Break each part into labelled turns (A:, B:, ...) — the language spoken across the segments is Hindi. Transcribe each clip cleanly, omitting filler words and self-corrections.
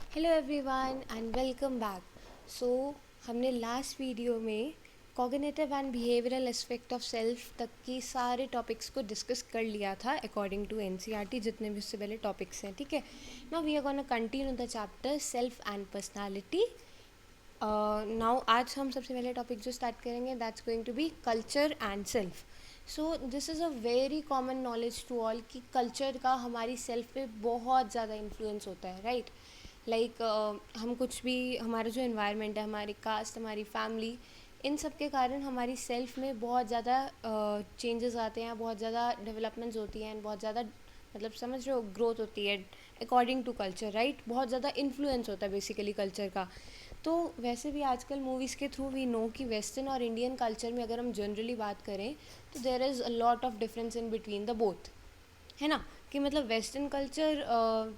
A: Hello everyone and welcome back. So हमने लास्ट वीडियो में cognitive and behavioural aspect of self तक की सारे टॉपिक्स को डिस्कस कर लिया था अकॉर्डिंग टू एनसीईआरटी, जितने भी उससे पहले टॉपिक्स हैं। ठीक है, now we are gonna continue the chapter self and personality. Now आज हम सबसे पहले टॉपिक जो स्टार्ट करेंगे that's going to be culture and self. So this is a very common knowledge to all कि कल्चर का हमारी सेल्फ पे बहुत ज़्यादा इन्फ्लुएंस होता है, राइट? लाइक हम कुछ भी, हमारा जो इन्वायरमेंट है, हमारी कास्ट, हमारी फैमिली, इन सब के कारण हमारी सेल्फ में बहुत ज़्यादा चेंजेस आते हैं, बहुत ज़्यादा डेवलपमेंट्स होती हैं, बहुत ज़्यादा मतलब समझ रहे हो ग्रोथ होती है अकॉर्डिंग टू कल्चर, राइट? बहुत ज़्यादा इन्फ्लुएंस होता है बेसिकली कल्चर का। तो वैसे भी आजकल मूवीज़ के थ्रू वी नो कि वेस्टर्न और इंडियन कल्चर में अगर हम जनरली बात करें तो there is a lot of difference in between the both, है ना? कि मतलब वेस्टर्न कल्चर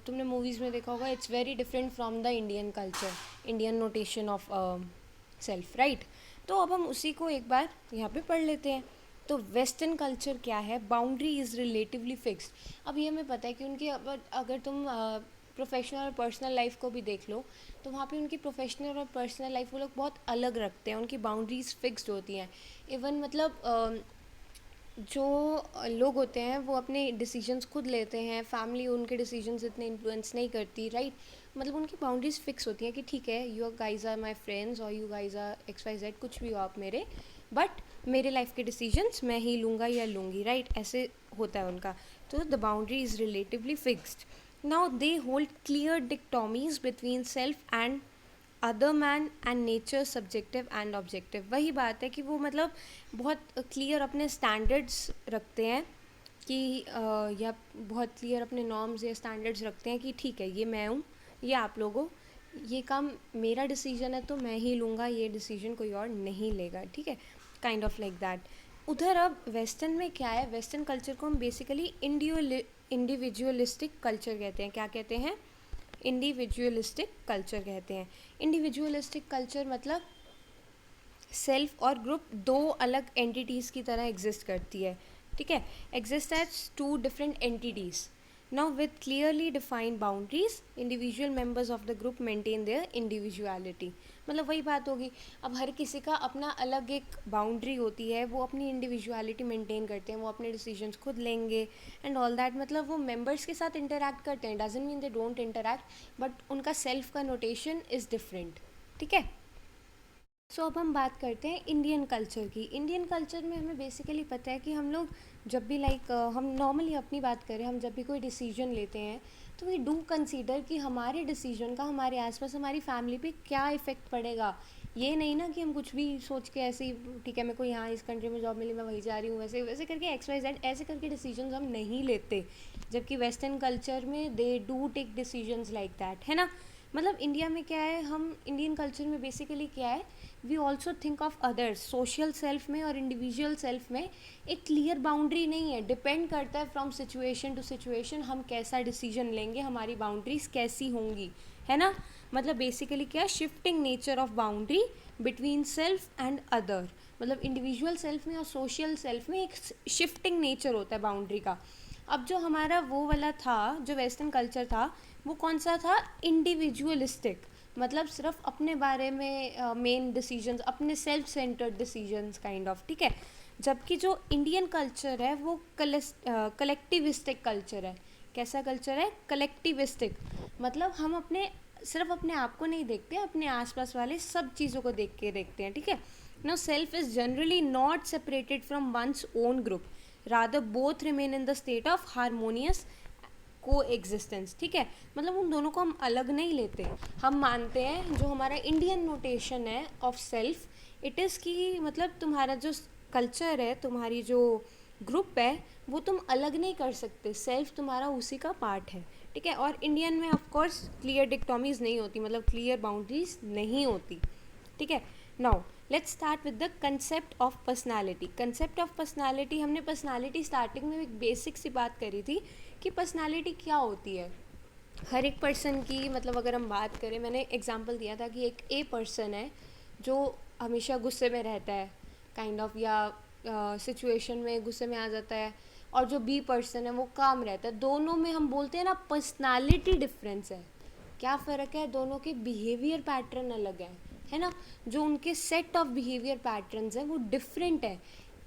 A: तुमने मूवीज़ में देखा होगा, it's very different from the Indian culture, Indian notation of self, right? तो अब हम उसी को एक बार यहाँ पे पढ़ लेते हैं। तो वेस्टर्न कल्चर क्या है? Boundary is relatively fixed. अब ये हमें पता है कि उनकी अगर तुम प्रोफेशनल और पर्सनल लाइफ को भी देख लो तो वहाँ पे उनकी प्रोफेशनल और पर्सनल लाइफ वो लोग बहुत अलग रखते हैं, उनकी बाउंड्रीज फिक्स्ड होती हैं। इवन मतलब जो लोग होते हैं वो अपने डिसीजंस खुद लेते हैं, फैमिली उनके डिसीजंस इतने इन्फ्लुएंस नहीं करती, राइट? मतलब उनकी बाउंड्रीज फिक्स होती हैं कि ठीक है, you guys are my friends और you guys are X Y Z, कुछ भी हो आप मेरे, बट मेरे लाइफ के डिसीजंस मैं ही लूँगा या लूँगी, राइट? ऐसे होता है उनका। तो the boundary is relatively fixed. Now they hold clear dichotomies between self and other man and nature, subjective and objective. वही बात है कि वो मतलब बहुत क्लियर अपने स्टैंडर्ड्स रखते हैं कि या बहुत क्लियर अपने नॉर्म्स या स्टैंडर्ड्स रखते हैं कि ठीक है, ये मैं हूँ, ये आप लोगों, ये काम मेरा डिसीजन है तो मैं ही लूँगा, ये डिसीजन कोई और नहीं लेगा, ठीक है? Kind of like that. उधर अब वेस्टर्न में क्या है? वेस्टर्न कल्चर को हम बेसिकली इंडिविजुअलिस्टिक कल्चर कहते हैं। क्या कहते हैं? इंडिविजुअलिस्टिक कल्चर कहते हैं। इंडिविजुअलिस्टिक कल्चर मतलब सेल्फ और ग्रुप दो अलग एंटिटीज़ की तरह एग्जिस्ट करती है, ठीक है? Exist as two different entities. Now with clearly defined boundaries, individual members of the group maintain their individuality. मतलब वही बात होगी, अब हर किसी का अपना अलग एक बाउंड्री होती है, वो अपनी इंडिविजुअलिटी मेंटेन करते हैं, वो अपने डिसीजंस खुद लेंगे एंड ऑल दैट। मतलब वो मेंबर्स के साथ इंटरेक्ट करते हैं, doesn't mean they don't interact, but उनका सेल्फ का नोटेशन इज़ डिफरेंट, ठीक है? सो अब हम बात करते हैं इंडियन कल्चर की। इंडियन कल्चर में हमें बेसिकली पता है कि हम लोग जब भी हम नॉर्मली अपनी बात करें, हम जब भी कोई डिसीजन लेते हैं तो वी डू कंसीडर कि हमारे डिसीजन का हमारे आसपास हमारी फैमिली पे क्या इफ़ेक्ट पड़ेगा। ये नहीं ना कि हम कुछ भी सोच के ऐसे ही, ठीक है मेरे को यहाँ इस कंट्री में जॉब मिली, मैं वहीं जा रही हूँ, वैसे वैसे करके एक्स वाई जेड ऐसे करके डिसीजन हम नहीं लेते। जबकि वेस्टर्न कल्चर में they do take decisions like that, है ना? मतलब इंडिया में क्या है, हम इंडियन कल्चर में बेसिकली क्या है, we also think of others. Social self में और इंडिविजुअल सेल्फ में एक क्लियर बाउंड्री नहीं है, डिपेंड करता है फ्रॉम सिचुएशन टू सिचुएशन हम कैसा डिसीजन लेंगे, हमारी बाउंड्रीज कैसी होंगी, है ना? मतलब बेसिकली क्या है, shifting nature of boundary between self and other. मतलब इंडिविजुअल सेल्फ में और सोशल सेल्फ में एक शिफ्टिंग नेचर होता है बाउंड्री का। अब जो हमारा वो वाला था, जो वेस्टर्न कल्चर था, वो कौन सा था? इंडिविजुअलिस्टिक। मतलब सिर्फ अपने बारे में मेन डिसीजंस, अपने self centred decisions kind of, ठीक है? जबकि जो इंडियन कल्चर है वो कलेक्टिविस्टिक कल्चर है। कैसा कल्चर है? कलेक्टिविस्टिक। मतलब हम अपने सिर्फ अपने आप को नहीं देखते, अपने आसपास वाले सब चीज़ों को देख के देखते हैं, ठीक है? No self is generally not separated from one's own group, rather both remain in the state of harmonious coexistence, ठीक है? मतलब उन दोनों को हम अलग नहीं लेते, हम मानते हैं जो हमारा इंडियन नोटेशन है ऑफ सेल्फ, इट इज़ कि मतलब तुम्हारा जो कल्चर है, तुम्हारी जो ग्रुप है, वो तुम अलग नहीं कर सकते, सेल्फ तुम्हारा उसी का पार्ट है, ठीक है? और इंडियन में ऑफ कोर्स क्लियर डिक्टोमीज नहीं होती, मतलब क्लियर बाउंड्रीज नहीं होती, ठीक है? Now let's start with the concept of personality. Concept of personality, हमने पर्सनालिटी स्टार्टिंग में एक बेसिक सी बात करी थी कि पर्सनालिटी क्या होती है। हर एक पर्सन की, मतलब अगर हम बात करें, मैंने एग्जांपल दिया था कि एक ए पर्सन है जो हमेशा गुस्से में रहता है काइंड ऑफ, या सिचुएशन में गुस्से में आ जाता है, और जो बी पर्सन है वो काम रहता है। दोनों में हम बोलते हैं ना पर्सनालिटी डिफरेंस है। क्या फ़र्क है, दोनों के बिहेवियर पैटर्न अलग है ना। जो उनके सेट ऑफ बिहेवियर पैटर्न्स हैं वो डिफरेंट है।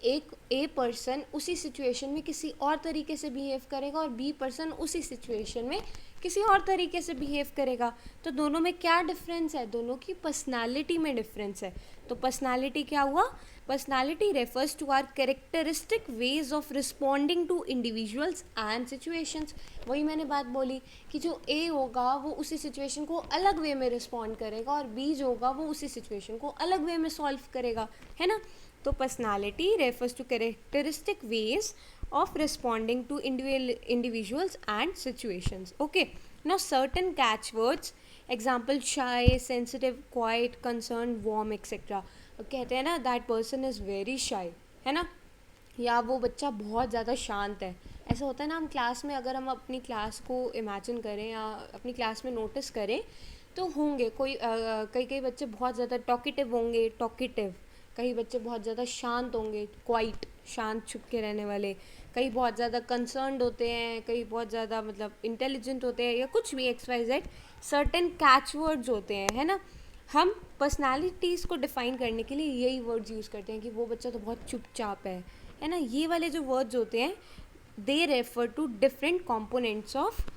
A: एक ए पर्सन उसी सिचुएशन में किसी और तरीके से बिहेव करेगा और बी पर्सन उसी सिचुएशन में किसी और तरीके से बिहेव करेगा। तो दोनों में क्या डिफरेंस है, दोनों की पर्सनालिटी में डिफरेंस है। तो पर्सनालिटी क्या हुआ, personality refers to our characteristic ways of responding to individuals and situations. वही मैंने बात बोली कि जो ए होगा वो उसी सिचुएशन को अलग वे में रिस्पॉन्ड करेगा और बी जो होगा वो उसी सिचुएशन को अलग वे में सॉल्व करेगा, है ना। तो personality refers to characteristic ways of responding to individuals and situations. Okay, now certain catchwords, example shy, sensitive, quiet, concerned, warm, etc. कहते हैं ना that person is very shy, है ना, या वो बच्चा बहुत ज़्यादा शांत है। ऐसा होता है ना, हम क्लास में अगर हम अपनी क्लास को इमेजिन करें या अपनी क्लास में नोटिस करें तो होंगे कोई कई बच्चे बहुत ज़्यादा टॉकेटिव होंगे, कई बच्चे बहुत ज़्यादा शांत होंगे, क्वाइट, शांत छुप के रहने वाले, कई बहुत ज़्यादा कंसर्न्ड होते हैं, कई बहुत ज़्यादा मतलब इंटेलिजेंट होते हैं, या कुछ भी XYZ सर्टेन कैच वर्ड्स होते हैं, है ना। हम पर्सनालिटीज़ को डिफ़ाइन करने के लिए यही वर्ड्स यूज़ करते हैं कि वो बच्चा तो बहुत चुपचाप है ना। ये वाले जो वर्ड्स होते हैं they refer to different components of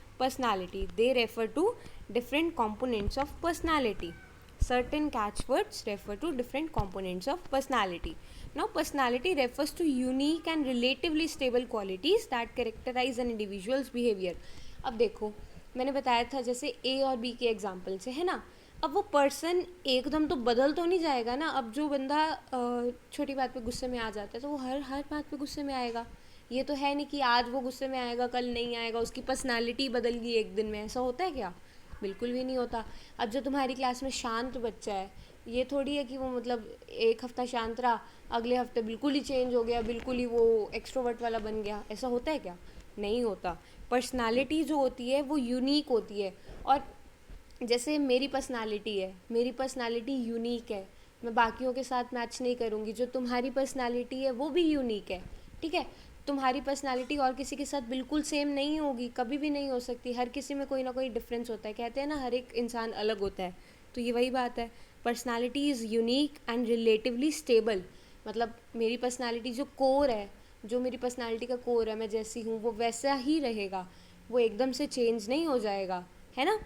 A: personality, Certain catchwords refer to different components of personality. Now, personality refers to unique and relatively stable qualities that characterize an individual's behavior. अब देखो, मैंने बताया था जैसे A और B के एग्जाम्पल से, है ना। अब वो पर्सन एकदम तो बदल तो नहीं जाएगा ना। अब जो बंदा छोटी बात पे गुस्से में आ जाता है तो वो हर बात पे गुस्से में आएगा। ये तो है नहीं कि आज वो गुस्से में आएगा कल नहीं आएगा, उसकी पर्सनालिटी बदल गई एक दिन में। ऐसा होता है क्या? बिल्कुल भी नहीं होता। अब जो तुम्हारी क्लास में शांत बच्चा है, ये थोड़ी है कि वो मतलब एक हफ़्ता शांत रहा, अगले हफ्ते बिल्कुल ही चेंज हो गया, बिल्कुल ही वो एक्सट्रोवर्ट वाला बन गया। ऐसा होता है क्या? नहीं होता। पर्सनालिटी जो होती है वो यूनिक होती है। और जैसे मेरी पर्सनालिटी यूनिक है, मैं बाकियों के साथ मैच नहीं करूँगी। जो तुम्हारी पर्सनालिटी है वो भी यूनिक है, ठीक है। तुम्हारी पर्सनालिटी और किसी के साथ बिल्कुल सेम नहीं होगी, कभी भी नहीं हो सकती। हर किसी में कोई ना कोई डिफरेंस होता है। कहते हैं ना हर एक इंसान अलग होता है, तो ये वही बात है। Personality is unique and relatively stable. मतलब मेरी पर्सनालिटी जो कोर है, जो मेरी पर्सनालिटी का कोर है, मैं जैसी हूँ वो वैसा ही रहेगा, वो एकदम से चेंज नहीं हो जाएगा, है ना।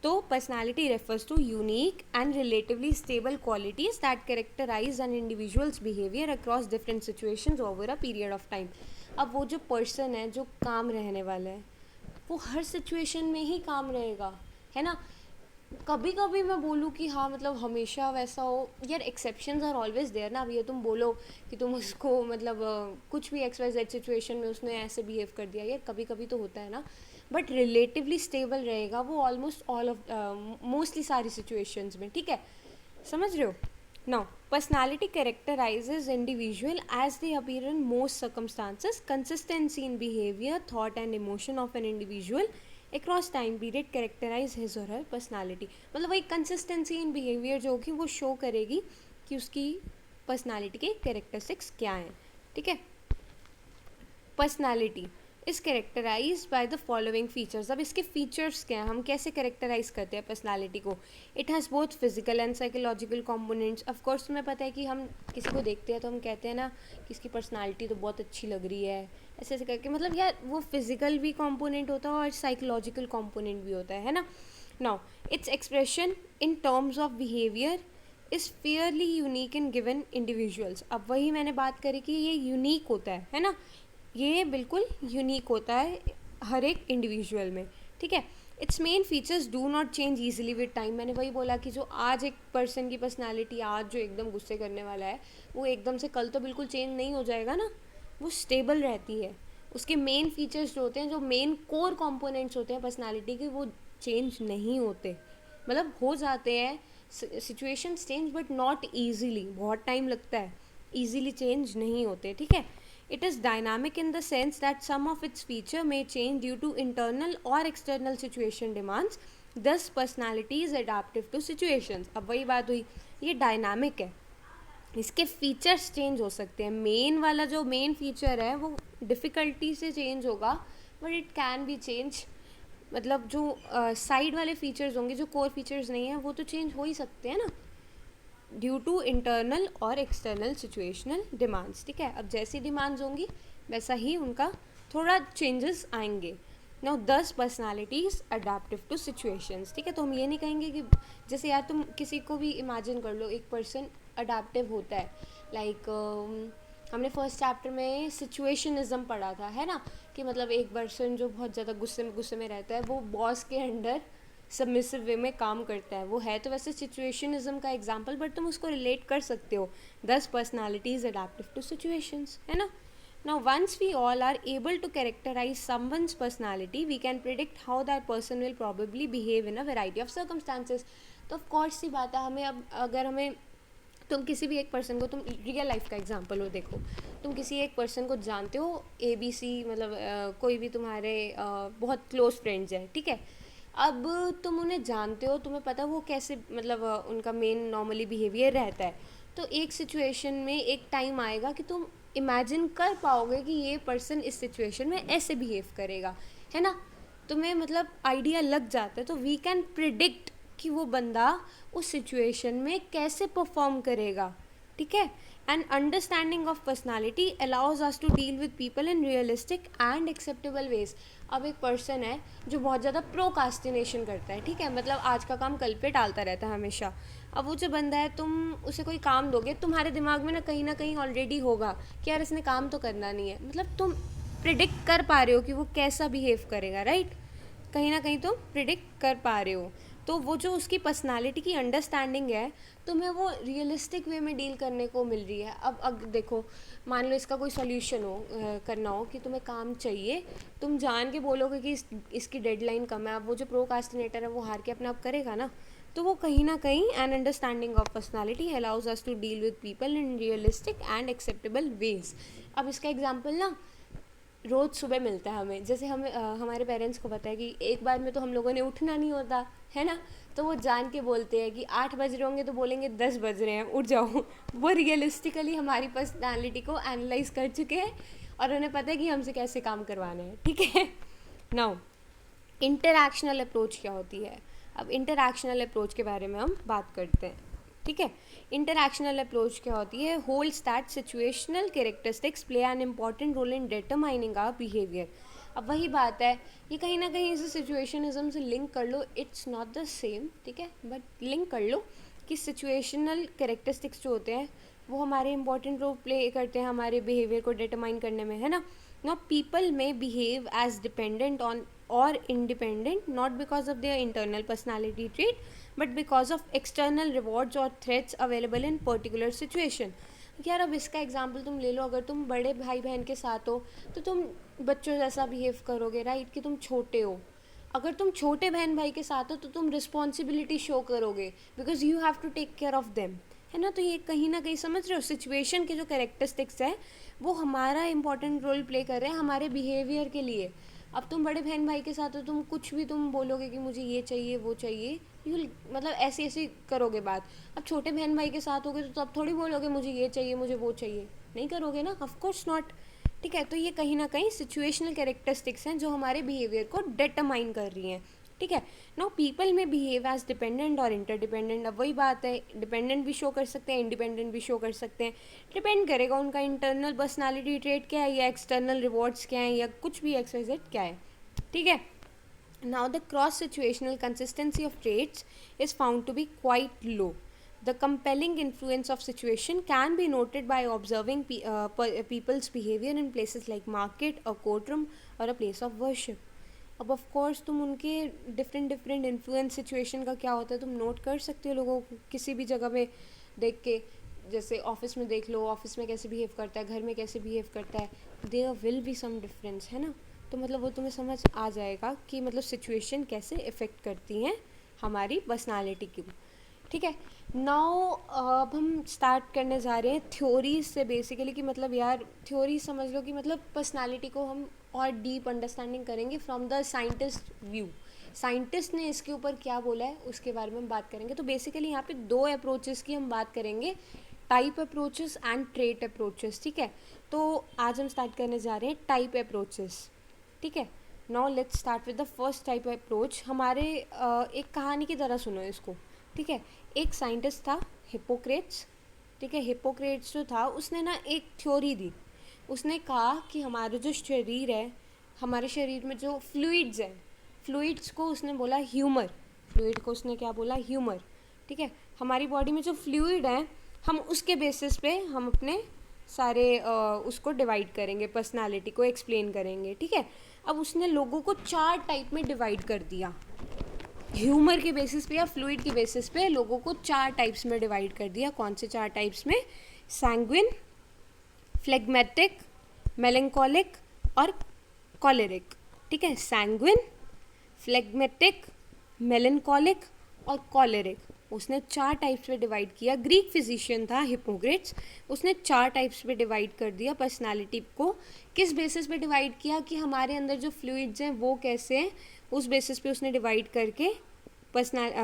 A: तो personality refers to unique and relatively stable qualities that characterise an individual's behaviour across different situations over a period of time. अब वो जो पर्सन है जो काम रहने वाला है वो हर सिचुएशन में ही काम रहेगा, है ना। कभी कभी मैं बोलूँ कि हाँ मतलब हमेशा वैसा हो, यार एक्सेप्शंस आर ऑलवेज देयर ना। अब ये तुम बोलो कि तुम उसको मतलब कुछ भी XYZ सिचुएशन में उसने ऐसे बिहेव कर दिया, यार कभी कभी तो होता है ना। बट रिलेटिवली स्टेबल रहेगा वो ऑलमोस्ट ऑल ऑफ मोस्टली सारी सिचुएशंस में, ठीक है। समझ रहे हो? Now personality characterises individual as they appear in most circumstances. Consistency in behaviour, thought and emotion of an individual across time period characterize his or her personality। मतलब वही कंसिस्टेंसी इन बिहेवियर जो होगी वो शो करेगी कि उसकी पर्सनालिटी के कैरेक्टरिस्टिक्स क्या हैं, ठीक है। Personality is characterised by the following features. अब इसके फीचर्स क्या हैं, हम कैसे कैरेक्टराइज करते हैं पर्सनालिटी को। It has both physical and psychological components. Of course तुम्हें पता है कि हम किसी को देखते हैं तो हम कहते हैं ना कि इसकी पर्सनालिटी तो बहुत अच्छी लग रही है, ऐसे ऐसे करके। मतलब यार वो फिजिकल भी कॉम्पोनेंट होता है और साइकोलॉजिकल कॉम्पोनेंट भी होता है ना। Now its expression in terms of behaviour is Fairlie unique in given individuals. अब वही मैंने बात करी कि ये यूनिक होता है ना, ये बिल्कुल यूनिक होता है हर एक इंडिविजुअल में, ठीक है। It's main features do not change easily with time. मैंने वही बोला कि जो आज एक पर्सन की पर्सनालिटी आज जो एकदम गुस्से करने वाला है वो एकदम से कल तो बिल्कुल चेंज नहीं हो जाएगा ना, वो स्टेबल रहती है। उसके मेन फीचर्स जो होते हैं, जो मेन कोर कंपोनेंट्स होते हैं पर्सनालिटी के, वो चेंज नहीं होते। मतलब हो जाते हैं, situation change but not easily, बहुत टाइम लगता है, ईजीली चेंज नहीं होते, ठीक है। It is dynamic in the sense that some of its feature may change due to internal or external situation demands. Thus, personality is adaptive to situations. अब वही बात हुई, ये डायनामिक है, इसके फीचर्स चेंज हो सकते हैं। मेन वाला जो मेन फीचर है वो डिफ़िकल्टी से चेंज होगा, but it can be change मतलब जो साइड वाले फीचर्स होंगे, जो कोर फीचर्स नहीं हैं, वो तो चेंज हो ही सकते हैं ना, ड्यू टू इंटरनल और एक्सटर्नल सिचुएशनल डिमांड्स। ठीक है, अब जैसी डिमांड्स होंगी वैसा ही उनका थोड़ा चेंजेस आएंगे। Now 10 personalities adaptive to situations. ठीक है, तो हम ये नहीं कहेंगे कि जैसे यार तुम किसी को भी इमेजिन कर लो, एक पर्सन अडेप्टिव होता है, लाइक हमने फर्स्ट चैप्टर में सिचुएशनिज्म पढ़ा था, है ना, कि मतलब एक पर्सन जो बहुत ज़्यादा गुस्से में रहता है वो बॉस के अंडर सबमिसिव वे में काम करता है, वो है तो वैसे सिचुएशनिज्म का एग्जाम्पल, बट तुम उसको रिलेट कर सकते हो 10 पर्सनालिटीज अडेप्टिव टू सिचुएशंस, है ना। Now, once we all are able to characterize someone's personality, we can predict how that person will probably behave in a variety of circumstances. तो ऑफ कोर्स सी बात है, हमें अब अगर हमें तुम किसी भी एक पर्सन को, तुम रियल लाइफ का एग्जांपल हो, देखो तुम किसी एक पर्सन को जानते हो, ABC, मतलब कोई भी तुम्हारे बहुत क्लोज फ्रेंड्स हैं, ठीक है। अब तुम उन्हें जानते हो, तुम्हें पता वो कैसे, मतलब उनका मेन नॉर्मली बिहेवियर रहता है। तो एक सिचुएशन में एक टाइम आएगा कि तुम इमेजिन कर पाओगे कि ये पर्सन इस सिचुएशन में ऐसे बिहेव करेगा, है ना, तुम्हें मतलब आइडिया लग जाता है। तो वी कैन प्रिडिक्ट कि वो बंदा उस सिचुएशन में कैसे परफॉर्म करेगा, ठीक है। And understanding of personality allows us to deal with people in realistic and acceptable ways. अब एक पर्सन है जो बहुत ज़्यादा प्रोकास्टिनेशन करता है, ठीक है, मतलब आज का काम कल पे टालता रहता है हमेशा। अब वो जो बंदा है, तुम उसे कोई काम दोगे, तुम्हारे दिमाग में ना कहीं ऑलरेडी होगा कि यार इसने काम तो करना नहीं है, मतलब तुम प्रिडिक्ट कर पा रहे हो कि वो कैसा बिहेव करेगा, राइट, कहीं ना कहीं तुम प्रिडिक्ट कर पा रहे हो। तो वो जो उसकी पर्सनालिटी की अंडरस्टैंडिंग है, तुम्हें वो रियलिस्टिक वे में डील करने को मिल रही है। अब देखो, मान लो इसका कोई सॉल्यूशन हो, करना हो कि तुम्हें काम चाहिए, तुम जान के बोलोगे कि इसकी डेडलाइन कम है, अब वो जो प्रोकास्टिनेटर है वो हार के अपने आप करेगा ना। तो वो कहीं ना कहीं an understanding of personality allows us to deal with people in realistic and acceptable ways. अब इसका एग्जाम्पल ना रोज़ सुबह मिलता है हमें, जैसे हमें हमारे पेरेंट्स को पता है कि एक बार में तो हम लोगों ने उठना नहीं होता, है ना, तो वो जान के बोलते हैं कि 8 बज रहे होंगे तो बोलेंगे 10 बज रहे हैं, उठ जाओ। वो रियलिस्टिकली हमारी पर्सनालिटी को एनालाइज कर चुके हैं और उन्हें पता है कि हमसे कैसे काम करवाना है, ठीक है। नाउ इंटरैक्शनल अप्रोच क्या होती है। अब इंटरैक्शनल अप्रोच के बारे में हम बात करते हैं, ठीक है। इंटरैक्शनल अप्रोच क्या होती है, holds that situational characteristics play an important role in determining our behaviour. अब वही बात है, ये कहीं ना कहीं इसे सिचुएशनिज्म से लिंक कर लो, इट्स नॉट द सेम, ठीक है, बट लिंक कर लो कि सिचुएशनल कैरेक्टरिस्टिक्स जो होते हैं वो हमारे इंपॉर्टेंट रोल प्ले करते हैं हमारे बिहेवियर को डिटरमाइन करने में, है ना। Now people may behave as dependent on or independent, not because of their internal personality trait but because of external rewards or threats available in particular situation. यार अब इसका एग्जाम्पल तुम ले लो, अगर तुम बड़े भाई बहन के साथ हो तो तुम बच्चों जैसा बिहेव करोगे, राइट, कि तुम छोटे हो। अगर तुम छोटे बहन भाई के साथ हो तो तुम रिस्पॉन्सिबिलिटी शो करोगे because you have to take care of them, है ना। तो ये कहीं ना कहीं समझ रहे हो, सिचुएशन के जो कैरेक्टरिस्टिक्स है वो हमारा इंपॉर्टेंट रोल प्ले कर रहे हैं हमारे बिहेवियर के लिए। अब तुम बड़े बहन भाई के साथ हो, तुम कुछ भी तुम बोलोगे कि मुझे ये चाहिए वो चाहिए, यू मतलब ऐसी ऐसी करोगे बात। अब छोटे बहन भाई के साथ होगे तो तब थोड़ी बोलोगे मुझे ये चाहिए मुझे वो चाहिए, नहीं करोगे ना, ऑफ कोर्स नॉट, ठीक है। तो ये कहीं ना कहीं सिचुएशनल कैरेक्टरिस्टिक्स हैं जो हमारे बिहेवियर को डिटरमाइन कर रही हैं, ठीक है। नाउ पीपल में बिहेव एज डिपेंडेंट और इंटरडिपेंडेंट। अब वही बात है, डिपेंडेंट भी शो कर सकते हैं, इंडिपेंडेंट भी शो कर सकते हैं, डिपेंड करेगा उनका इंटरनल पर्सनालिटी ट्रेट क्या है या एक्सटर्नल रिवॉर्ड्स क्या है या कुछ भी XYZ क्या है, ठीक है। Now the cross situational consistency of traits is found to be quite low. The compelling influence of situation can be noted by observing people's behavior in places like market, a courtroom, or a place of worship. अब ऑफ कोर्स तुम उनके डिफरेंट इन्फ्लुएंस सिचुएशन का क्या होता है तुम नोट कर सकते हो लोगों को किसी भी जगह में देख के। जैसे ऑफिस में देख लो, ऑफिस में कैसे बिहेव करता है, घर में कैसे बिहेव करता है, there will be some difference, है ना। तो मतलब वो तुम्हें समझ आ जाएगा कि मतलब सिचुएशन कैसे इफ़ेक्ट करती हैं हमारी पर्सनालिटी की, ठीक है। नाउ अब हम स्टार्ट करने जा रहे हैं थ्योरीज से बेसिकली, कि मतलब यार थ्योरी समझ लो कि मतलब पर्सनालिटी को हम और डीप अंडरस्टैंडिंग करेंगे from the scientist view. Scientist ने इसके ऊपर क्या बोला है उसके बारे में हम बात करेंगे। तो बेसिकली यहाँ पे 2 अप्रोचेस की हम बात करेंगे, type approaches and trait approaches, ठीक है। तो आज हम स्टार्ट करने जा रहे हैं टाइप अप्रोचेस, ठीक है। Now let's start with the first type approach. हमारे एक कहानी की तरह सुनो इसको, ठीक है. एक साइंटिस्ट था हिप्पोक्रेट्स, ठीक है. हिप्पोक्रेट्स जो था उसने ना एक थ्योरी दी. उसने कहा कि हमारा जो शरीर है, हमारे शरीर में जो फ्लूइड्स हैं, फ्लूइड्स को उसने बोला ह्यूमर. फ्लूइड को उसने क्या बोला? ह्यूमर. ठीक है. हमारी बॉडी में जो फ्लूइड है, हम उसके बेसिस पे हम अपने सारे उसको डिवाइड करेंगे, पर्सनालिटी को एक्सप्लेन करेंगे, ठीक है. अब उसने लोगों को 4 टाइप में डिवाइड कर दिया. ह्यूमर के बेसिस पे या फ्लूइड के बेसिस पे लोगों को 4 टाइप्स में डिवाइड कर दिया. कौन से 4 टाइप्स में? सैंग्विन, फ्लेगमेटिक, मेलंकोलिक और कॉलेरिक. ठीक है. सैंग्विन, फ्लेगमेटिक, मेलंकोलिक और कॉलेरिक. उसने 4 टाइप्स में डिवाइड किया. ग्रीक फिजिशियन था हिप्पोक्रेट्स. उसने 4 टाइप्स में डिवाइड कर दिया पर्सनालिटी को. किस बेसिस पे डिवाइड किया? कि हमारे अंदर जो फ्लूइड्स हैं वो कैसे हैं, उस बेसिस पे उसने डिवाइड करके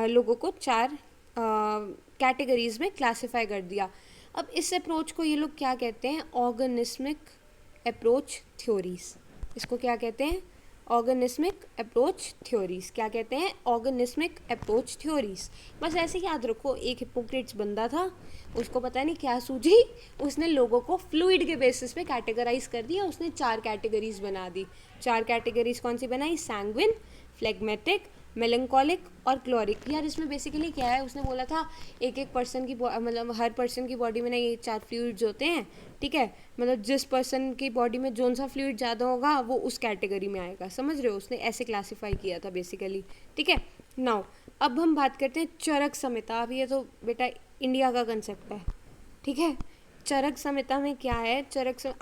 A: लोगों को 4 कैटेगरीज में क्लासिफाई कर दिया. अब इस अप्रोच को ये लोग क्या कहते हैं? ऑर्गेनिस्मिक अप्रोच थ्योरीज. इसको क्या कहते हैं? ऑर्गेनिस्मिक अप्रोच थ्योरीज. क्या कहते हैं? ऑर्गेनिस्मिक अप्रोच थ्योरीज. बस ऐसे याद रखो. एक हिप्पोक्रेट्स बंदा था, उसको पता नहीं क्या सूझी, उसने लोगों को फ्लूइड के बेसिस पे कैटेगराइज कर दिया. उसने 4 कैटेगरीज बना दी. 4 कैटेगरीज कौन सी बनाई? सैंग्विन, फ्लेगमेटिक, मेलंकोलिक और क्लोरिक. यार इसमें बेसिकली क्या है, उसने बोला था एक एक पर्सन की मतलब हर पर्सन की बॉडी में ना ये 4 फ्लूइड्स होते हैं, ठीक है. मतलब जिस पर्सन की बॉडी में जोन सा फ्लूइड ज़्यादा होगा वो उस कैटेगरी में आएगा. समझ रहे हो? उसने ऐसे क्लासीफाई किया था बेसिकली, ठीक है. नाउ अब हम बात करते हैं चरक संहिता. अब ये तो बेटा इंडिया का कंसेप्ट है, ठीक है. चरक संहिता में क्या है?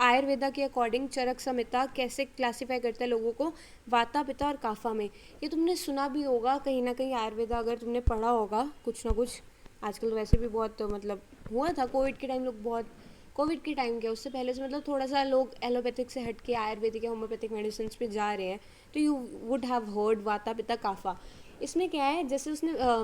A: आयुर्वेदा के अकॉर्डिंग चरक संहिता कैसे क्लासीफाई करता है लोगों को? वाता, पित्ता और काफा में. ये तुमने सुना भी होगा कहीं ना कहीं. आयुर्वेदा अगर तुमने पढ़ा होगा कुछ ना कुछ, आजकल तो वैसे भी बहुत मतलब हुआ था कोविड के टाइम. लोग बहुत कोविड के टाइम क्या, उससे पहले से मतलब थोड़ा सा लोग एलोपैथिक से हट के आयुर्वेदिक या होम्योपैथिक मेडिसिन पे जा रहे हैं. तो यू वुड हैव हर्ड वाता, पित्ता, काफा. इसमें क्या है, जैसे उसने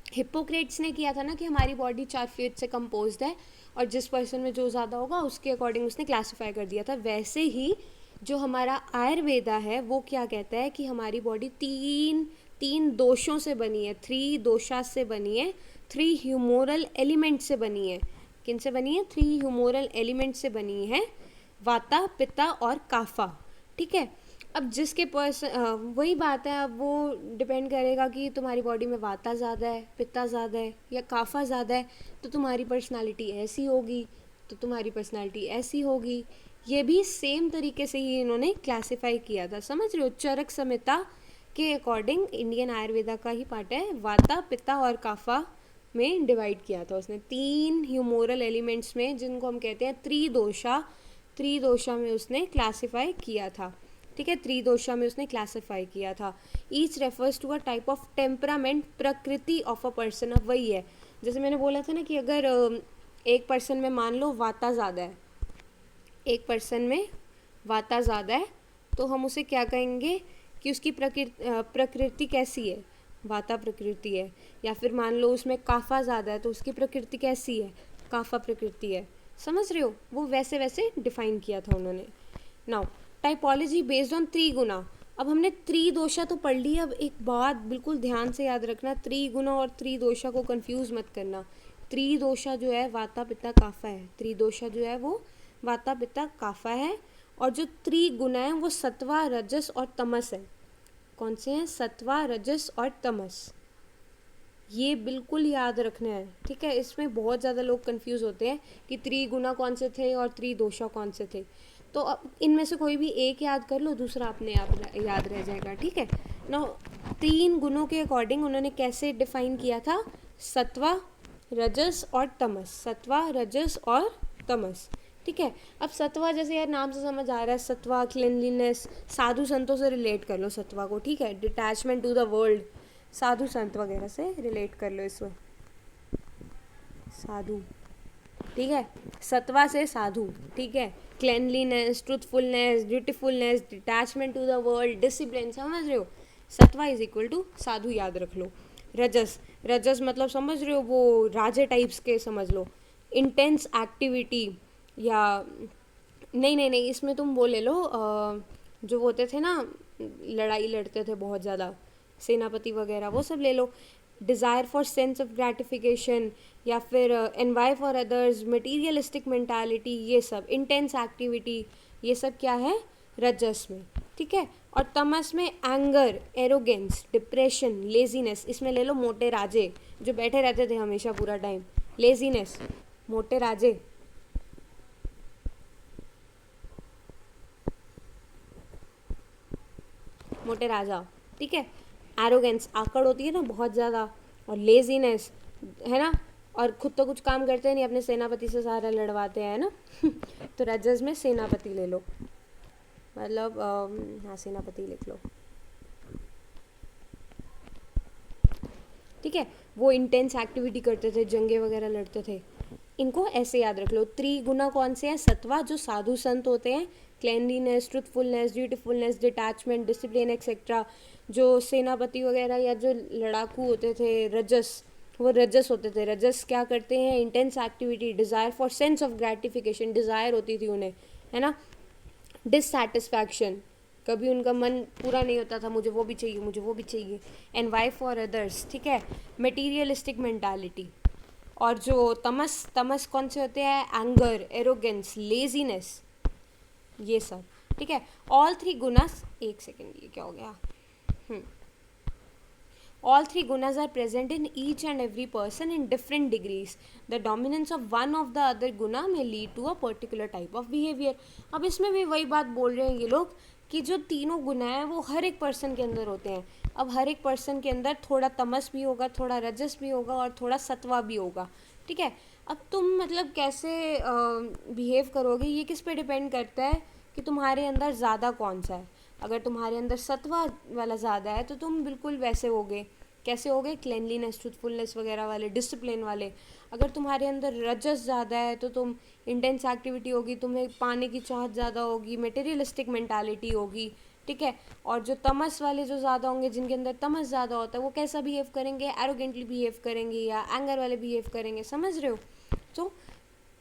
A: हिप्पोक्रेट्स ने किया था ना कि हमारी बॉडी 4 फ्लूइड से कंपोज्ड है और जिस पर्सन में जो ज़्यादा होगा उसके अकॉर्डिंग उसने क्लासीफाई कर दिया था. वैसे ही जो हमारा आयुर्वेदा है वो क्या कहता है कि हमारी बॉडी तीन दोषों से बनी है. 3 दोषा से बनी है. 3 ह्यूमोरल एलिमेंट से बनी है. किन से बनी है? 3 ह्यूमोरल एलिमेंट से बनी है. वाता, पित्ता और काफा, ठीक है. अब जिसके वही बात है. अब वो डिपेंड करेगा कि तुम्हारी बॉडी में वाता ज़्यादा है, पित्ता ज़्यादा है या काफा ज़्यादा है, तो तुम्हारी पर्सनालिटी ऐसी होगी, तो तुम्हारी पर्सनालिटी ऐसी होगी. ये भी सेम तरीके से ही इन्होंने क्लासिफाई किया था. समझ रहे हो? चरक संहिता के अकॉर्डिंग इंडियन आयुर्वेदा का ही पार्ट है. वाता, पित्ता और काफा में डिवाइड किया था उसने 3 ह्यूमोरल एलिमेंट्स में, जिनको हम कहते हैं त्रिदोषा में उसने क्लासिफाई किया था, ठीक है. त्रिदोषा में उसने क्लासिफाई किया था. Each refers to a type of temperament, प्रकृति ऑफ अ पर्सन. अब वही है जैसे मैंने बोला था ना कि अगर एक पर्सन में मान लो वाता ज़्यादा है, एक पर्सन में वाता ज़्यादा है, तो हम उसे क्या कहेंगे कि उसकी प्रकृति कैसी है? वाता प्रकृति है. या फिर मान लो उसमें काफा ज़्यादा है, तो उसकी प्रकृति कैसी है? काफा प्रकृति है. समझ रहे हो? वो वैसे वैसे डिफाइन किया था उन्होंने. Now typology based on त्रिगुणा. अब हमने त्रिदोषा तो पढ़ ली. अब एक बात बिल्कुल ध्यान से याद रखना, त्रिगुणा और त्रिदोषा को कंफ्यूज मत करना. त्रिदोषा जो है वाता, पित्ता, काफा है. त्रिदोषा जो है वो वाता, पित्ता, काफा है. और जो त्रिगुणा है वो सत्वा, रजस और तमस है. कौन से हैं? सत्वा, रजस और तमस. ये बिल्कुल याद रखना है, ठीक है. इसमें बहुत ज़्यादा लोग कंफ्यूज होते हैं कि त्रिगुणा कौन से थे और त्रिदोषा कौन से थे. तो अब इनमें से कोई भी एक याद कर लो, दूसरा अपने आप याद रह जाएगा, ठीक है ना. 3 गुणों के अकॉर्डिंग उन्होंने कैसे डिफाइन किया था? सत्वा, रजस और तमस. सत्वा, रजस और तमस, ठीक है. अब सत्वा जैसे यार नाम से समझ आ रहा है, सत्वा क्लिनलीनेस, साधु संतों से रिलेट कर लो सत्वा को, ठीक है. डिटैचमेंट टू द वर्ल्ड, साधु संत वगैरह से रिलेट कर लो इसमें. साधु, ठीक है. सत्वा से साधु, ठीक है. Cleanliness, truthfulness, beautifulness, detachment to the world, discipline. समझ रहे हो? Sattva is equal to sadhu, याद रख लो. रजस, रजस मतलब समझ रहे हो? वो राजे टाइप्स के समझ लो. इंटेंस एक्टिविटी, या नहीं, इसमें तुम वो ले लो जो होते थे ना लड़ाई लड़ते थे बहुत ज़्यादा, सेनापति वगैरह, वो सब ले लो। Desire for sense of gratification, या फिर envy for others, materialistic mentality, ये सब इंटेंस एक्टिविटी, ये सब क्या है रजस में, ठीक है। और तमस में एंगर, एरोगेंस, डिप्रेशन, लेजीनेस, इसमें ले लो मोटे राजे जो बैठे रहते थे हमेशा पूरा टाइम, लेजीनेस, मोटे राजे, मोटे राजा, ठीक है। एरोगेंस, आकड़ होती है ना बहुत ज़्यादा, और लेजीनेस है ना, और खुद तो कुछ काम करते नहीं, अपने सेनापति से सारा लड़वाते हैं ना तो रजस में सेनापति ले लो, मतलब हाँ सेनापति लिख लो, ठीक है। वो इंटेंस एक्टिविटी करते थे, जंगे वगैरह लड़ते थे। इनको ऐसे याद रख लो। त्रिगुणा कौन से हैं? सत्वा जो साधु संत होते हैं, cleanliness, truthfulness, dutifulness, detachment, discipline etcetera. जो सेनापति वगैरह या जो लड़ाकू होते थे रजस, वो रजस होते थे। रजस क्या करते हैं? Intense activity, desire for sense of gratification, desire होती थी उन्हें, है ना। डिससेटिस्फैक्शन, कभी उनका मन पूरा नहीं होता था, मुझे वो भी चाहिए, मुझे वो भी चाहिए। एंड वाई फॉर अदर्स, ठीक है। Materialistic mentality. और जो तमस, तमस कौन से होते हैं? एंगर, एरोगेंस, लेजीनेस, ये सब, ठीक है। ऑल थ्री गुनास, एक सेकेंड, ये क्या हो गया? All three gunas are present in each and every person in different degrees. The dominance of one of the other guna may lead to a particular type of behavior. अब इसमें भी वही बात बोल रहे हैं ये लोग कि जो तीनों गुना हैं वो हर एक पर्सन के अंदर होते हैं। अब हर एक पर्सन के अंदर थोड़ा तमस भी होगा, थोड़ा रजस भी होगा और थोड़ा सत्वा भी होगा, ठीक है। अब तुम मतलब कैसे बिहेव करोगे ये किस पे डिपेंड करता है कि तुम्हारे अंदर ज़्यादा कौन सा है। अगर तुम्हारे अंदर सत्वा वाला ज़्यादा है तो तुम बिल्कुल वैसे होगे, कैसे होगे? क्लेनलीनेस, ट्रूथफुलनेस वगैरह वाले, डिसिप्लिन वाले। अगर तुम्हारे अंदर रजस ज़्यादा है तो तुम इंटेंस एक्टिविटी होगी, तुम्हें पाने की चाहत ज़्यादा होगी, मटेरियलिस्टिक मेंटालिटी होगी, ठीक है। और जो तमस वाले जो ज़्यादा होंगे, जिनके अंदर तमस ज़्यादा होता है, वो कैसा बिहेव करेंगे? एरोगेंटली बिहेव करेंगे या एंगर वाले बिहेव करेंगे, समझ रहे हो। तो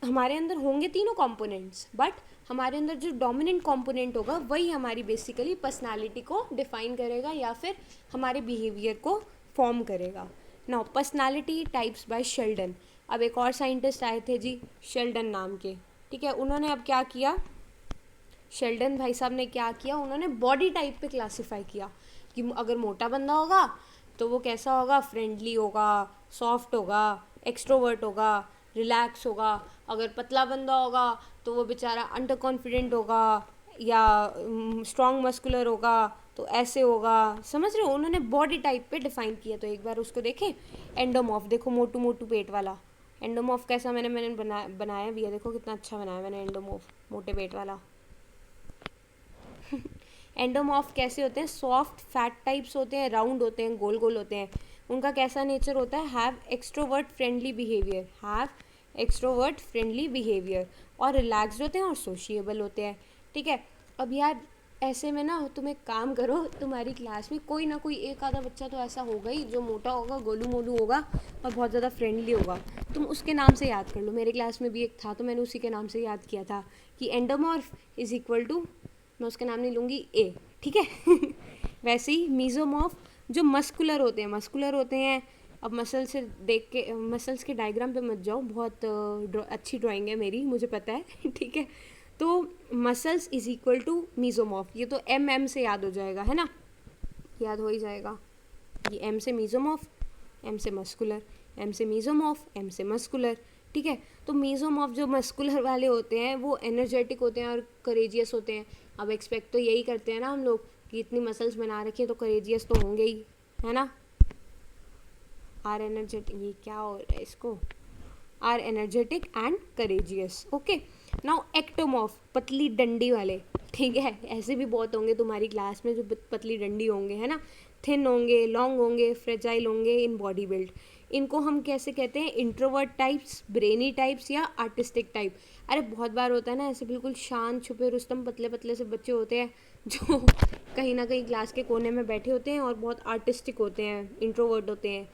A: हमारे अंदर होंगे तीनों कंपोनेंट्स, बट हमारे अंदर जो डोमिनेंट कंपोनेंट होगा वही हमारी बेसिकली पर्सनालिटी को डिफाइन करेगा या फिर हमारे बिहेवियर को फॉर्म करेगा। Now personality types by Sheldon. अब एक और साइंटिस्ट आए थे जी, शेल्डन नाम के, ठीक है। उन्होंने अब क्या किया, शेल्डन भाई साहब ने क्या किया, उन्होंने बॉडी टाइप पे क्लासिफाई किया कि अगर मोटा बंदा होगा तो वो कैसा होगा? फ्रेंडली होगा, सॉफ्ट होगा, एक्सट्रोवर्ट होगा, रिलैक्स होगा। अगर पतला बंदा होगा तो वो बेचारा अंडर कॉन्फिडेंट होगा या स्ट्रॉन्ग मस्कुलर होगा, तो ऐसे होगा, समझ रहे हो। उन्होंने बॉडी टाइप पे डिफाइन किया। तो एक बार उसको देखें। एंडोमॉर्फ, देखो मोटू मोटू पेट वाला एंडोमॉर्फ कैसा मैंने बनाया भी है, देखो कितना अच्छा बनाया मैंने एंडोमॉर्फ, मोटे पेट वाला एंडोमॉर्फ कैसे होते हैं? सॉफ्ट फैट टाइप्स होते हैं, राउंड होते हैं, गोल गोल होते हैं। उनका कैसा नेचर होता है? Have extrovert friendly behaviour, have extrovert friendly behaviour, और रिलैक्स्ड होते हैं और सोशिएबल होते हैं, ठीक है। अब यार ऐसे में ना तुम एक काम करो, तुम्हारी क्लास में कोई ना कोई एक आधा बच्चा तो ऐसा होगा ही जो मोटा होगा, गोलू मोलू होगा और बहुत ज़्यादा फ्रेंडली होगा। तुम उसके नाम से याद कर लो। मेरे क्लास में भी एक था तो मैंने उसी के नाम से याद किया था कि एंडोमॉर्फ इज इक्वल टू, मैं उसका नाम नहीं लूँगी, ए, ठीक है वैसे ही मीजोमॉर्फ जो मस्कुलर होते हैं, मस्कुलर होते हैं। अब मसल से देख के, मसल्स के डायग्राम पे मत जाओ, बहुत अच्छी ड्राइंग है मेरी, मुझे पता है ठीक है। तो muscles is equal to mesomorph, ये तो एम से याद हो जाएगा, है ना, याद हो ही जाएगा। ये एम से मीजोमॉर्फ, एम से मस्कुलर, एम से मीजोमॉर्फ, एम से मस्कुलर, ठीक है। तो मीजोमॉर्फ जो मस्कुलर वाले होते हैं वो एनर्जेटिक होते हैं और करेजियस होते हैं। अब एक्सपेक्ट तो यही करते हैं ना हम लोग कि इतनी मसल्स बना रखी है तो करेजियस तो होंगे ही, है ना। आर एनर्जेटिक, ये क्या हो रहा है इसको, are energetic and courageous, okay. Now ectomorph, पतली डंडी वाले, ठीक है। ऐसे भी बहुत होंगे तुम्हारी क्लास में जो पतली डंडी होंगे, है ना। थिन होंगे, लॉन्ग होंगे, फ्रेजाइल होंगे इन बॉडी बिल्ड। इनको हम कैसे कहते हैं? इंट्रोवर्ट टाइप्स, ब्रेनी टाइप्स या आर्टिस्टिक टाइप। अरे बहुत बार होता है ना ऐसे बिल्कुल शांत छुपे रुस्तम पतले पतले से बच्चे होते हैं जो कहीं ना कहीं क्लास के कोने में बैठे होते हैं और बहुत आर्टिस्टिक होते हैं, इंट्रोवर्ट होते हैं,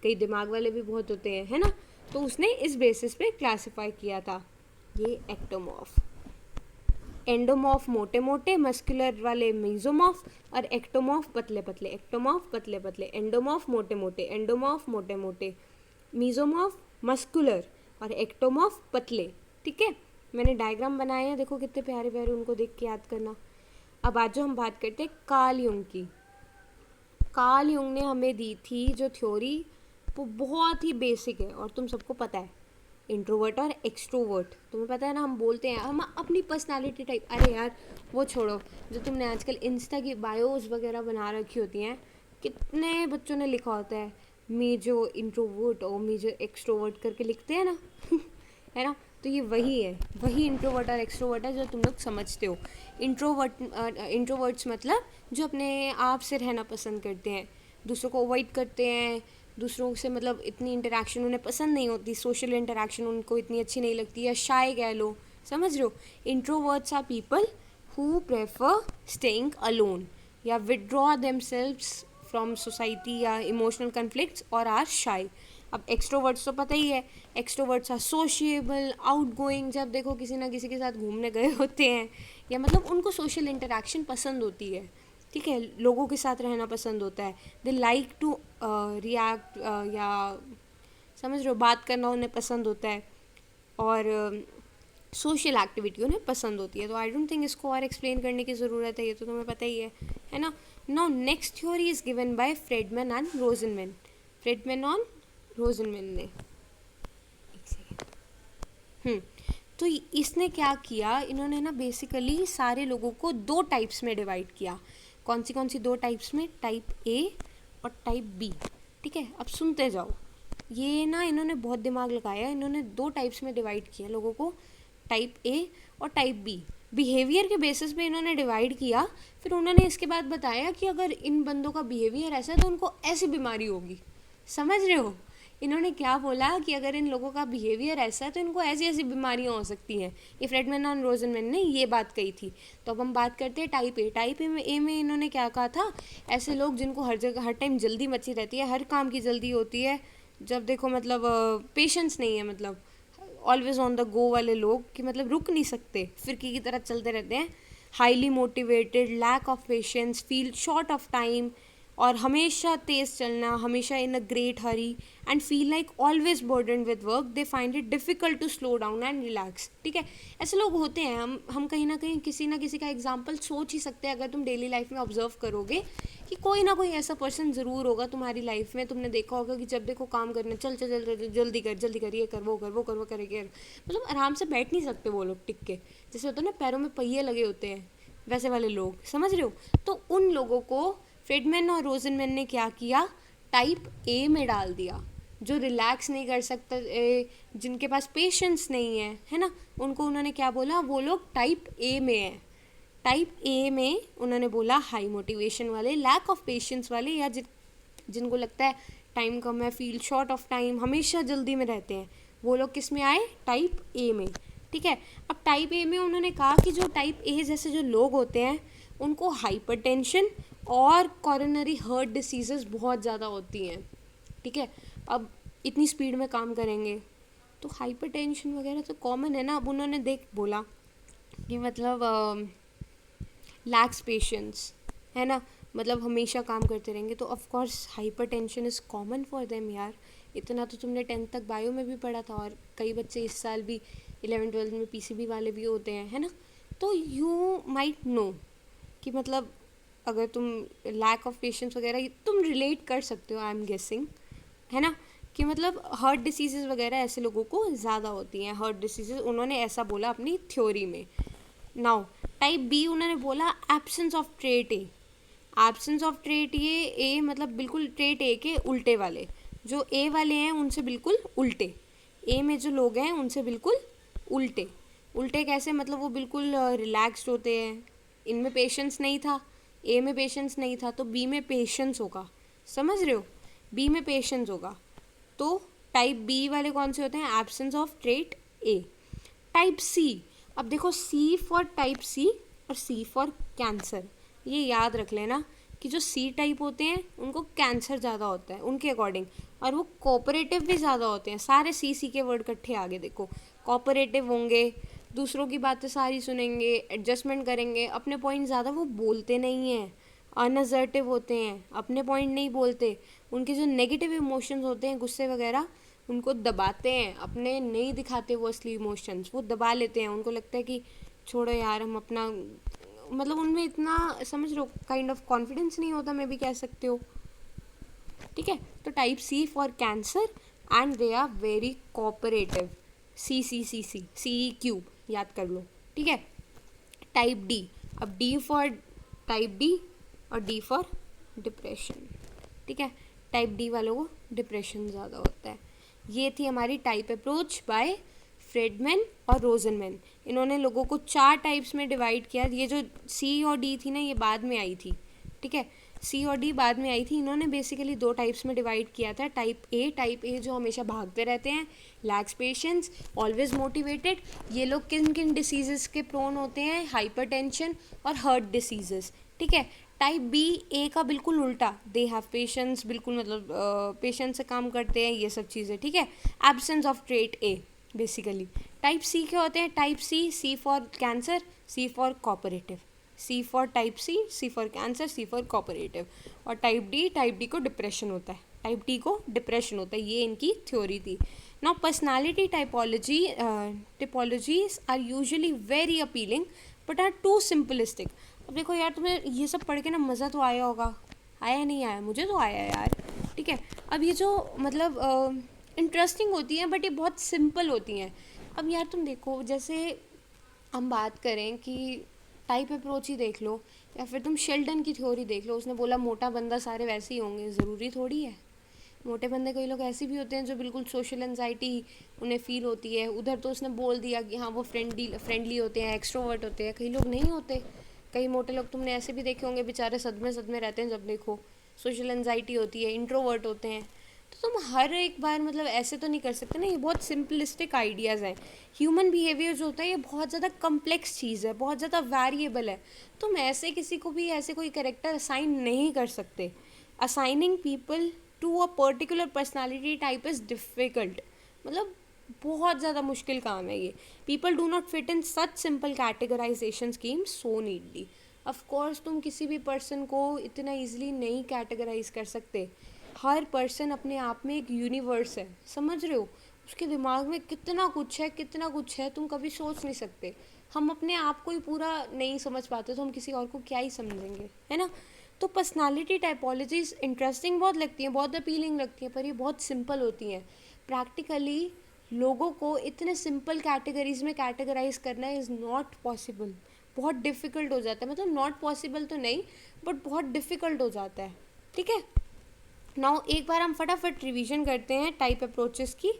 A: कई दिमाग वाले भी बहुत होते हैं, है ना। तो उसने इस बेसिस पे क्लासिफाई किया था ये एक्टोमॉर्फ। एंडोमॉर्फ मोटे मोटे, मस्कुलर वाले मेसोमॉर्फ, और एक्टोमॉर्फ पतले पतले, एक्टोमॉर्फ पतले पतले, एंडोमॉर्फ मोटे मोटे, एंडोमॉर्फ मोटे मोटे, मेसोमॉर्फ मस्कुलर और एक्टोमॉर्फ पतले। ठीक है, मैंने डायग्राम बनाए हैं, देखो कितने प्यारे प्यारे, उनको देख के याद करना। अब आज जो हम बात करते हैं कार्ल युंग की। कार्ल युंग ने हमें दी थी जो थ्योरी, वो बहुत ही बेसिक है और तुम सबको पता है, इंट्रोवर्ट और एक्सट्रोवर्ट। तुम्हें पता है ना, हम बोलते हैं हम अपनी पर्सनालिटी टाइप, अरे यार वो छोड़ो, जो तुमने आजकल इंस्टा की बायोज वगैरह बना रखी होती हैं, कितने बच्चों ने लिखा होता है मी जो इंट्रोवर्ट और मी जो एक्सट्रोवर्ट करके लिखते हैं ना है ना, तो ये वही है, वही इंट्रोवर्ट और एक्सट्रोवर्ट है जो तुम लोग समझते हो। इंट्रोवर्ट्स मतलब जो अपने आप से रहना पसंद करते हैं, दूसरों को अवॉइड करते हैं, दूसरों से मतलब इतनी इंटरेक्शन उन्हें पसंद नहीं होती, सोशल इंटरेक्शन उनको इतनी अच्छी नहीं लगती, या शाय कह लो, समझ रहे हो। Introverts are people who prefer staying alone या विदड्रॉ देमसेल्व्स फ्रॉम सोसाइटी या इमोशनल कन्फ्लिक्ट्स और आर शाय। अब एक्सट्रोवर्ट्स तो पता ही है, एक्सट्रोवर्ट्स आर सोशिएबल, आउटगोइंग, जब देखो किसी ना किसी के साथ घूमने गए होते हैं, या मतलब उनको सोशल इंटरेक्शन पसंद होती है, ठीक है, लोगों के साथ रहना पसंद होता है, दे लाइक टू रिएक्ट, या समझ रहे हो, बात करना उन्हें पसंद होता है, और सोशल एक्टिविटी उन्हें पसंद होती है। तो आई डोंट थिंक इसको और एक्सप्लेन करने की ज़रूरत है, ये तो तुम्हें पता ही है ना। Now next theory is given by Friedman and Rosenman. Friedman और रोजनमैन ने, तो इसने क्या किया, इन्होंने ना बेसिकली सारे लोगों को दो टाइप्स में डिवाइड किया। कौन सी दो टाइप्स में, टाइप ए और टाइप बी। ठीक है, अब सुनते जाओ, ये ना इन्होंने बहुत दिमाग लगाया, इन्होंने दो टाइप्स में डिवाइड किया लोगों को, टाइप ए और टाइप बी। बिहेवियर के बेसिस पे इन्होंने डिवाइड किया, फिर उन्होंने इसके बाद बताया कि अगर इन बंदों का बिहेवियर ऐसा है तो उनको ऐसी बीमारी होगी। समझ रहे हो, इन्होंने क्या बोला कि अगर इन लोगों का बिहेवियर ऐसा है तो इनको ऐसी ऐसी बीमारियां हो सकती हैं। ये फ्रेडमैन और रोजनमैन ने ये बात कही थी। तो अब हम बात करते हैं टाइप ए। टाइप ए में इन्होंने क्या कहा था, ऐसे लोग जिनको हर जगह हर टाइम जल्दी मची रहती है, हर काम की जल्दी होती है, जब देखो मतलब पेशेंस नहीं है, मतलब ऑलवेज ऑन द गो वाले लोग, कि मतलब रुक नहीं सकते, फिरकी की तरह चलते रहते हैं। Highly motivated, lack of patience, feel short of time, और हमेशा तेज़ चलना, हमेशा in a great hurry, and feel like always burden with work, they find it difficult to slow down and relax. ठीक है, ऐसे लोग होते हैं। हम कहीं ना कहीं किसी ना किसी का एग्जाम्पल सोच ही सकते हैं, अगर तुम डेली लाइफ में ऑब्जर्व करोगे कि कोई ना कोई ऐसा पर्सन ज़रूर होगा तुम्हारी लाइफ में। तुमने देखा होगा कि जब देखो काम करना, चल चल जल्दी जल्दी कर, ये कर, वो कर, वो कर, वो करे, मतलब आराम से बैठ नहीं सकते वो लोग टिक के, जैसे होता है ना पैरों में पहिए लगे होते हैं, वैसे वाले लोग, समझ रहे हो। तो उन लोगों को फ्रेडमैन और रोजनमैन ने क्या किया, टाइप ए में डाल दिया। जो रिलैक्स नहीं कर सकता, जिनके पास पेशेंस नहीं है ना, उनको उन्होंने क्या बोला, वो लोग टाइप ए में है। टाइप ए में उन्होंने बोला हाई मोटिवेशन वाले, लैक ऑफ पेशेंस वाले, या जिनको लगता है टाइम कम है, फील शॉर्ट ऑफ टाइम, हमेशा जल्दी में रहते हैं, वो लोग किस में आए, टाइप ए में। ठीक है, अब टाइप ए में उन्होंने कहा कि जो टाइप ए जैसे जो लोग होते हैं उनको हाइपरटेंशन और कॉरोनरी हार्ट डिसीजेस बहुत ज़्यादा होती हैं। ठीक है, अब इतनी स्पीड में काम करेंगे तो हाइपरटेंशन वगैरह तो कॉमन है ना। अब उन्होंने बोला कि मतलब लैक्स पेशेंस है ना, मतलब हमेशा काम करते रहेंगे, तो of course hypertension is common for them यार। इतना तो तुमने 10th तक बायो में भी पढ़ा था, और कई बच्चे इस साल भी 11th-12th में पीसीबी वाले भी होते हैं, है ना। तो यू माइट नो कि मतलब अगर तुम लैक ऑफ पेशेंस वगैरह तुम रिलेट कर सकते हो, आई एम गेसिंग, है ना, कि मतलब हार्ट डिसीज़ वगैरह ऐसे लोगों को ज़्यादा होती हैं, हार्ट डिसीज़, उन्होंने ऐसा बोला अपनी थ्योरी में। नाउ टाइप बी उन्होंने बोला absence of trait A. Absence of trait ये ए मतलब बिल्कुल ट्रेट ए के उल्टे वाले, जो ए वाले हैं उनसे बिल्कुल उल्टे, ए में जो लोग हैं उनसे बिल्कुल उल्टे। उल्टे कैसे, मतलब वो बिल्कुल रिलैक्स्ड होते हैं, इनमें पेशेंस नहीं था, ए में पेशेंस नहीं था, तो बी में पेशेंस होगा, समझ रहे हो, बी में पेशेंस होगा। तो टाइप बी वाले कौन से होते हैं, absence of trait A. Type C, अब देखो सी फॉर टाइप सी और सी फॉर कैंसर, ये याद रख लेना कि जो सी टाइप होते हैं उनको कैंसर ज़्यादा होता है उनके अकॉर्डिंग, और वो कोऑपरेटिव भी ज़्यादा होते हैं। सारे सी के वर्ड इकट्ठे आगे देखो, कोऑपरेटिव होंगे, दूसरों की बातें सारी सुनेंगे, एडजस्टमेंट करेंगे, अपने पॉइंट ज़्यादा वो बोलते नहीं हैं, अनअसर्टिव होते हैं, अपने पॉइंट नहीं बोलते, उनके जो नेगेटिव इमोशंस होते हैं, गुस्से वगैरह, उनको दबाते हैं, अपने नहीं दिखाते वो असली इमोशंस, वो दबा लेते हैं, उनको लगता है कि छोड़ो यार हम अपना, मतलब उनमें इतना, समझ लो, काइंड ऑफ कॉन्फिडेंस नहीं होता, मैं भी कह सकते हो। ठीक है, तो type C for cancer and they are very cooperative, C cube याद कर लो। ठीक है, टाइप डी, अब डी फॉर टाइप डी और डी फॉर डिप्रेशन। ठीक है, टाइप डी वालों को डिप्रेशन ज़्यादा होता है। ये थी हमारी टाइप अप्रोच बाय फ्रेडमैन और रोजनमैन। इन्होंने लोगों को 4 टाइप्स में डिवाइड किया। ये जो सी और डी थी ना, ये बाद में आई थी। ठीक है, सी और डी बाद में आई थी। इन्होंने बेसिकली 2 टाइप्स में डिवाइड किया था। टाइप ए जो हमेशा भागते रहते हैं, लैक्स पेशेंस, ऑलवेज मोटिवेटेड। ये लोग किन किन डिसीजेस के प्रोन होते हैं? हाइपरटेंशन और हार्ट डिसीजेस। ठीक है, टाइप बी ए का बिल्कुल उल्टा, दे हैव पेशेंस, बिल्कुल मतलब पेशेंस से काम करते हैं, ये सब चीज़ें। ठीक है, absence of trait A basically. Type C के होते हैं, type C for cancer, C for cooperative, C for type C for cancer, C for cooperative. और टाइप डी को डिप्रेशन होता है, टाइप डी को डिप्रेशन होता है। ये इनकी थ्योरी थी। Now personality typologies are usually very appealing but are too simplistic. अब देखो यार, तुम्हें ये सब पढ़ के ना मज़ा तो आया होगा, आया नहीं आया? मुझे तो आया यार। ठीक है, अब ये जो मतलब इंटरेस्टिंग होती हैं बट ये बहुत सिंपल होती हैं। अब यार तुम देखो, जैसे हम बात करें कि टाइप अप्रोच ही देख लो, या फिर तुम शेल्डन की थ्योरी देख लो। उसने बोला मोटा बंदा सारे वैसे ही होंगे, ज़रूरी थोड़ी है। मोटे बंदे कई लोग ऐसे भी होते हैं जो बिल्कुल सोशल एंजाइटी उन्हें फील होती है। उधर तो उसने बोल दिया कि हाँ वो फ्रेंडली होते हैं, एक्सट्रोवर्ट होते हैं। कई लोग नहीं होते। कई मोटे लोग तुमने ऐसे भी देखे होंगे, बेचारे सदमे रहते हैं जब देखो, सोशल एंजाइटी होती है, इंट्रोवर्ट होते हैं। तो तुम हर एक बार मतलब ऐसे तो नहीं कर सकते ना। ये बहुत सिंपलिस्टिक आइडियाज़ हैं। ह्यूमन बिहेवियर जो होता है ये बहुत ज़्यादा कम्प्लेक्स चीज़ है, बहुत ज़्यादा वेरिएबल है। तुम ऐसे किसी को भी ऐसे कोई कैरेक्टर असाइन नहीं कर सकते। Assigning people to a particular personality type is difficult, मतलब बहुत ज़्यादा मुश्किल काम है ये। People do not fit in such simple categorisation scheme so neatly. Of course तुम किसी भी पर्सन को इतना ईजिली नहीं कैटेगराइज कर सकते। हर पर्सन अपने आप में एक यूनिवर्स है, समझ रहे हो? उसके दिमाग में कितना कुछ है तुम कभी सोच नहीं सकते। हम अपने आप को ही पूरा नहीं समझ पाते तो हम किसी और को क्या ही समझेंगे, है ना? तो पर्सनालिटी टाइपोलॉजीज इंटरेस्टिंग बहुत लगती हैं, बहुत अपीलिंग लगती हैं, पर ये बहुत सिंपल होती हैं। प्रैक्टिकली लोगों को इतने सिंपल कैटेगरीज में कैटेगराइज करना इज़ नॉट पॉसिबल। बहुत डिफ़िकल्ट हो जाता है, मतलब नॉट पॉसिबल तो नहीं बट बहुत डिफ़िकल्ट हो जाता है। ठीक है, नाउ एक बार हम फटाफट रिवीजन करते हैं टाइप अप्रोचेस की।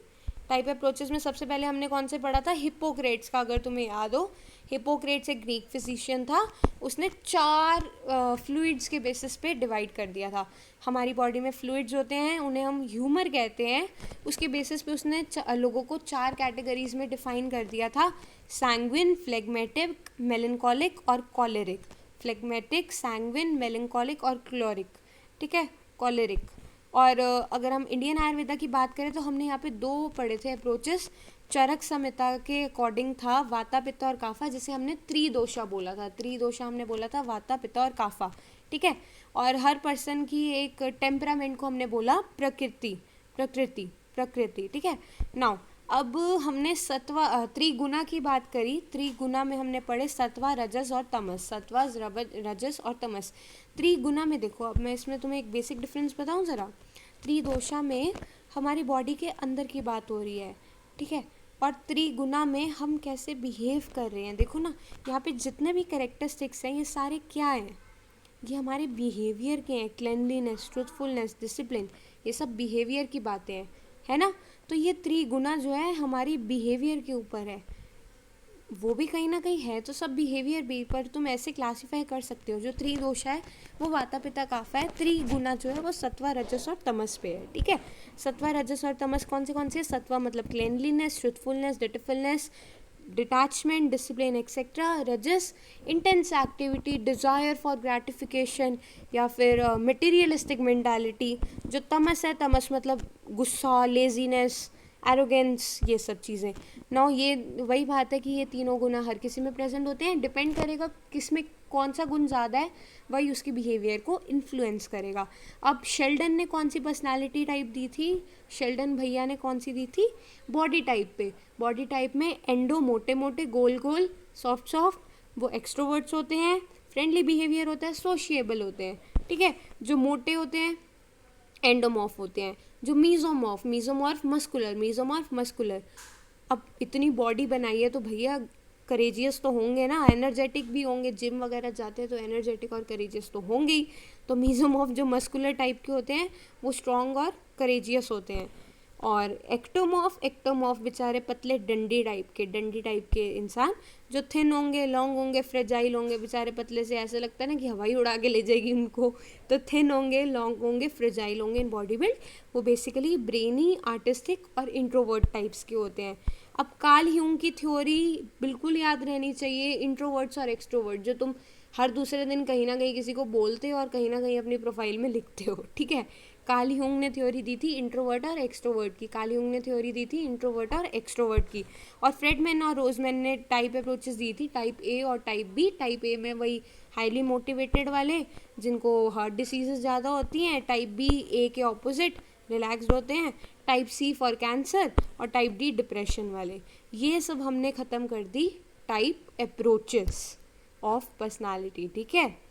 A: टाइप अप्रोचेस में सबसे पहले हमने कौन से पढ़ा था? हिप्पोक्रेट्स का, अगर तुम्हें याद हो। हिप्पोक्रेट्स एक ग्रीक फिजिशियन था। उसने 4 फ्लूइड्स के बेसिस पे डिवाइड कर दिया था। हमारी बॉडी में फ्लूइड्स होते हैं, उन्हें हम ह्यूमर कहते हैं। उसके बेसिस पे उसने लोगों को 4 कैटेगरीज में डिफाइन कर दिया था: सैंग्विन, फ्लेगमेटिक, मेलनकॉलिक और कॉलेरिक। फ्लेगमेटिक, सैंग्विन, मेलनकॉलिक और क्लोरिक। ठीक है, कॉलेरिक। और अगर हम इंडियन आयुर्वेदा की बात करें तो हमने यहाँ पे 2 पढ़े थे अप्रोचेस। चरक संहिता के अकॉर्डिंग था वाता, पित्त और काफा, जिसे हमने त्रिदोषा बोला था। त्रिदोषा हमने बोला था वाता, पित्त और काफा। ठीक है, और हर पर्सन की एक टेम्परामेंट को हमने बोला प्रकृति। ठीक है, नाउ अब हमने त्रिगुणा की बात करी। त्रिगुणा में हमने पढ़े सत्वा, रजस और तमस। सत्वा, रजस और तमस। त्रिगुणा में देखो, अब मैं इसमें तुम्हें एक बेसिक डिफरेंस बताऊं ज़रा। त्रिदोषा में हमारी बॉडी के अंदर की बात हो रही है, ठीक है, और त्रिगुणा में हम कैसे बिहेव कर रहे हैं। देखो ना, यहाँ पे जितने भी कैरेक्टरिस्टिक्स हैं ये सारे क्या हैं? ये हमारे बिहेवियर के हैं। क्लेanलीनेस, ट्रूथफुलनेस, डिसिप्लिन, ये सब बिहेवियर की बातें हैं, है ना? तो ये त्रिगुणा जो है हमारी बिहेवियर के ऊपर है। वो भी कहीं ना कहीं है तो सब बिहेवियर भी, पर तुम ऐसे क्लासीफाई कर सकते हो। जो त्रिदोषा है वो वाता, पित्त, काफा है। त्रिगुणा जो है वो सत्वा, रजस और तमस पे है। ठीक है, सत्वा, रजस और तमस कौन से? सत्वा मतलब cleanliness, truthfulness, dutifulness, detachment, discipline etcetera. रजस intense activity, desire for gratification या फिर मटेरियलिस्टिक मेंटालिटी। जो तमस है, तमस मतलब गुस्सा, लेजीनेस, एरोगेंस, ये सब चीज़ें। नाउ ये वही बात है कि ये तीनों गुण हर किसी में प्रेजेंट होते हैं, डिपेंड करेगा किस में कौन सा गुण ज़्यादा है, वही उसकी बिहेवियर को इन्फ्लुएंस करेगा। अब शेल्डन ने कौन सी पर्सनालिटी टाइप दी थी, शेल्डन भैया ने कौन सी दी थी, बॉडी टाइप पे। बॉडी टाइप में एंडो मोटे मोटे गोल गोल सॉफ्ट सॉफ्ट, वो एक्सट्रोवर्ट्स होते हैं, फ्रेंडली बिहेवियर होता है, सोशिएबल होते हैं, ठीक है। जो मोटे होते हैं एंडोमॉर्फ होते हैं। जो मीजोमॉर्फ मस्कुलर। अब इतनी बॉडी बनाई है तो भैया करेजियस तो होंगे ना, एनर्जेटिक भी होंगे, जिम वगैरह जाते हैं तो एनर्जेटिक और करेजियस तो होंगे ही। तो मीजोमॉर्फ जो मस्कुलर टाइप के होते हैं वो स्ट्रॉन्ग और करेजियस होते हैं। और एक्टोमॉर्फ बेचारे पतले डंडी टाइप के इंसान, जो थिन होंगे, लॉन्ग होंगे, फ्रेजाइल होंगे, बेचारे पतले से ऐसे लगता है ना कि हवाई उड़ा के ले जाएगी उनको। तो थिन होंगे, लॉन्ग होंगे, फ्रेजाइल होंगे इन बॉडी बिल्ड। वो बेसिकली ब्रेनी, आर्टिस्टिक और इंट्रोवर्ट टाइप्स के होते हैं। अब कार्ल ह्यूंग की थ्योरी बिल्कुल याद रहनी चाहिए, इंट्रोवर्ट्स और एक्सट्रोवर्ट, जो तुम हर दूसरे दिन कहीं ना कहीं किसी को बोलते हो और कहीं ना कहीं अपनी प्रोफाइल में लिखते हो, ठीक है। कार्ल यूंग ने थ्योरी दी थी इंट्रोवर्ट और एक्सट्रोवर्ट की, और फ्रेडमैन और रोजमैन ने टाइप अप्रोचेस दी थी, टाइप ए और टाइप बी। टाइप ए में वही हाईली मोटिवेटेड वाले जिनको हार्ट डिसीजेज ज़्यादा होती हैं, टाइप बी ए के ऑपोजिट रिलैक्स्ड होते हैं, टाइप सी फॉर कैंसर, और टाइप डी डिप्रेशन वाले। ये सब हमने ख़त्म कर दी टाइप अप्रोचेस ऑफ पर्सनालिटी, ठीक है।